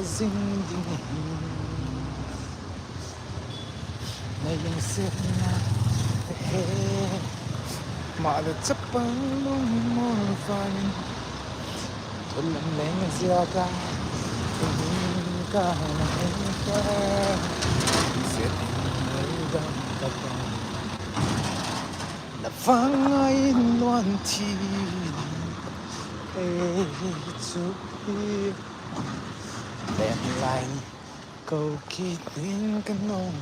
ding ding na yung sit na mà chấp băng lung mơ phai thuần lắm lên giữa ca ca này ca sẽ thấy đâu tập là vang ai loan thi chú đèn lại câu khi tiếng cái nông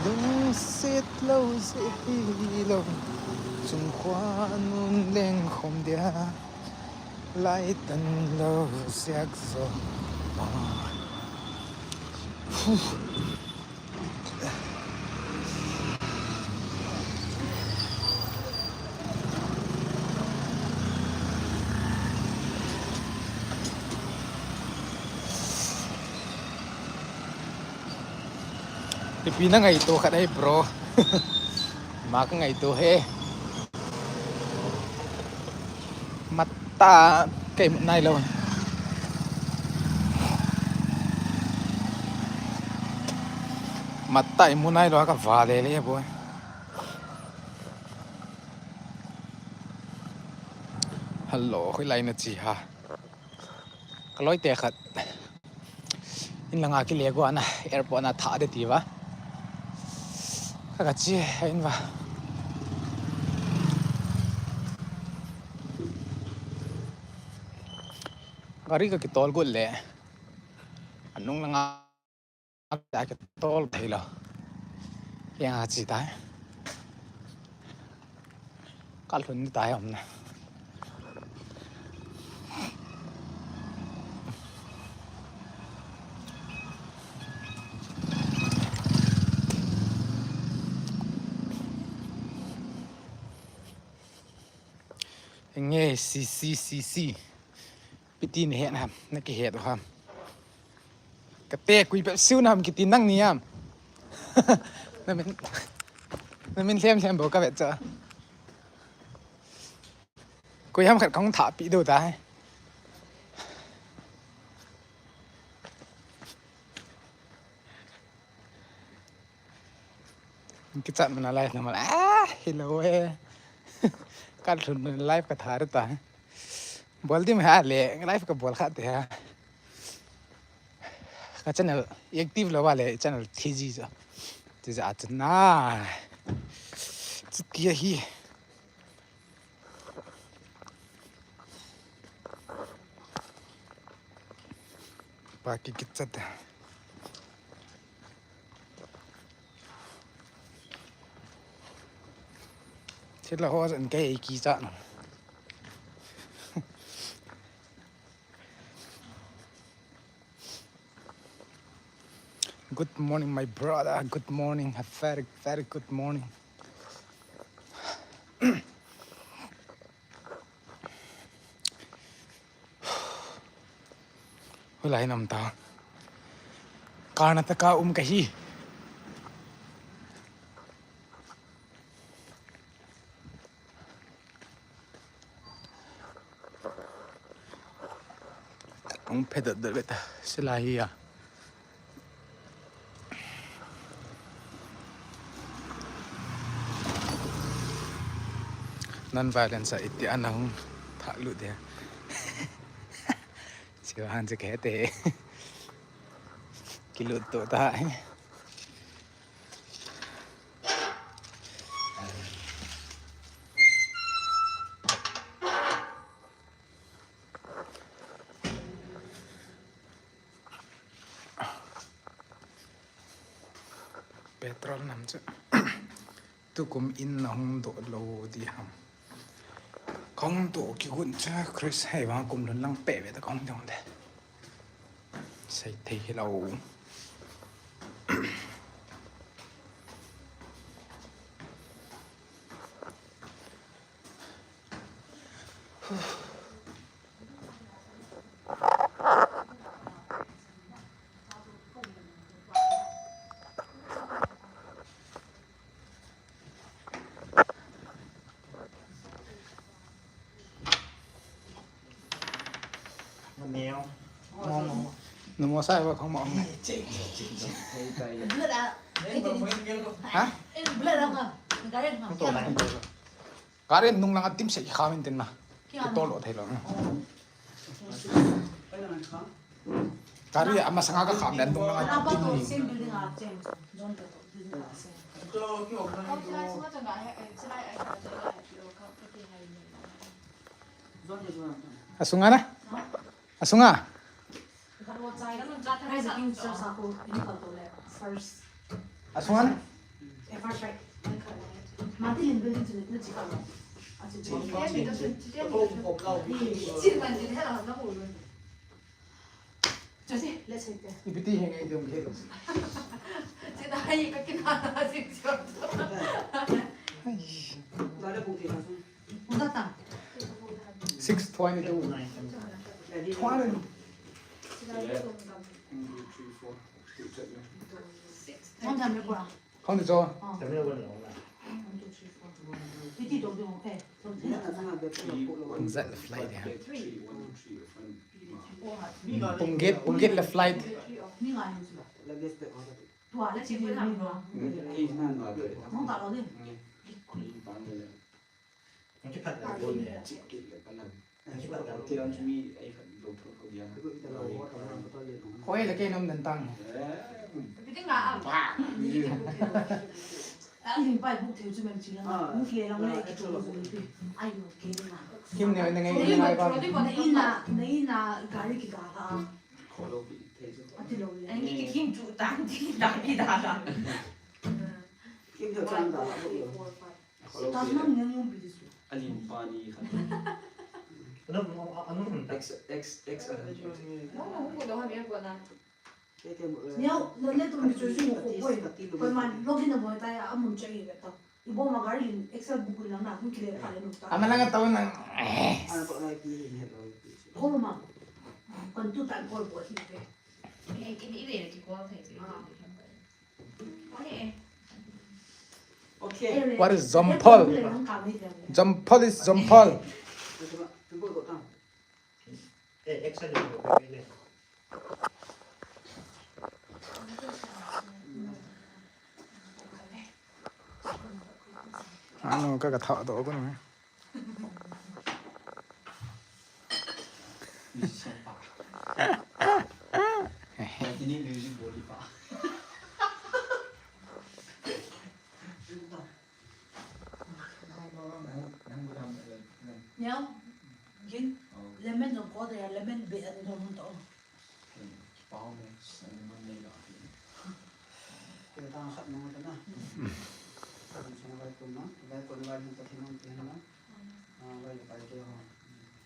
Lungset lâu dễ lâu chung khoa nun lên không đĩa LAITAN lâu sạc gió Pipina nga ito ka na bro. Maka nga ito Mata kay nailaw. Mata mo nailaw ka vale le boy. Hello, khoy lai na chi ha. Kaloi te khat. In lang aki lego ana airport na tha de ti ba. Kagachi in ba. Gari ka kitol ko le. Anong lang ka kitol thila. Yang chi ta. Kal hun ni ta yam na. Nghe xì Pitin hẹn hàm nó cái hẹn hàm cái tê quỳ bẹp siêu nằm cái tin năng ní hàm nó mình xem bố các bạn chờ quỳ hàm khát không thả bị đâu ta cái trận mình live nó mà hello Kan run live ka thar ta boldi me ha le live ka bol khat ha ka channel active lo wale channel thiji ja ti ja atna chitkia hi baki kitchat Thế là hoa dẫn cái kỳ trận. Good morning my brother, good morning, a very very good morning. Hulai nam ta. Karnataka kahi. Ông pedal được đấy ta, sẽ là gì à? Non-violence sa iti anong thalo dia. Siwahan sa kete. Kiluto ta. Petrol nam chứ. Tu cũng in nong độ lô đi ham. Con tổ kêu quân cha Chris hay vào cùng lần lăng bể về ta con trong đây. Xây thì lâu. mèo. nó mua sai vào không mỏng này Belut ah. hả Belut apa? Garing không ah. tổ này cá đến nung lang tim sẽ khá mình tin mà cái to lộ thấy rồi cá đi mà sang cái khám đến nung lang Apa tim tu? mình Same building ah, same. John tu building ah, same. asunga na asunga Kalau cai kan ada king first aku ini kalau le first. asunga na First right. Mati in building tu ni cakap. Asyik Jadi, let's hit it. ipiti hingga itu mungkin Kita hanya kekenal sih Udah tak? 622 20 Jangan sampai kurang. không được cho Tao mới quên lộn là. Đi đồng đường hè. dạy là flight này bung get là flight Ni ngai ni. Tua là chỉ với làm rồi. Không tạo đâu đi. Không chấp nhận là quên nè. Không chấp nhận là quên nè. quay là cái nông nền tăng Tapi enggak. Anh phải bút theo cho mình chỉ là bút kia làm này cái chỗ rồi đi. Ai mà kia mà. kim này là ngày mai vào Nei na gari ki ga. Ati lo. Anh nghĩ cái kim chủ tăng thì đã đi đã là. Ta nang yang yung bidis. Alimpani kan. Ano không tao? X Không có đâu hay biết của nào. Nếu lên tụi mình chơi chung một quay, quay mà login là mọi tay âm muốn chơi vậy tao. Ibo mà gari lin Excel book lang na cũng kile pa lên à mà lang tao nang Không mà. Còn tu tại coi bộ thì thế. Cái ý này thì có thể gì. Có thể. what is zompol zompol is zompol Ê, Excel được một cái này. ano cái thọ đó của nó Ini music boleh pak. Nếu Gin lemon nó có thể lemon bị ăn đâu không tao. Bao nhiêu sang mana ni lah. Kita angkat nama tu nah. Assalamualaikum nah. Kita kembali untuk hidup kita nah. Baik pada dia.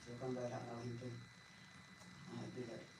Jangan dah nak hidup. Tidak.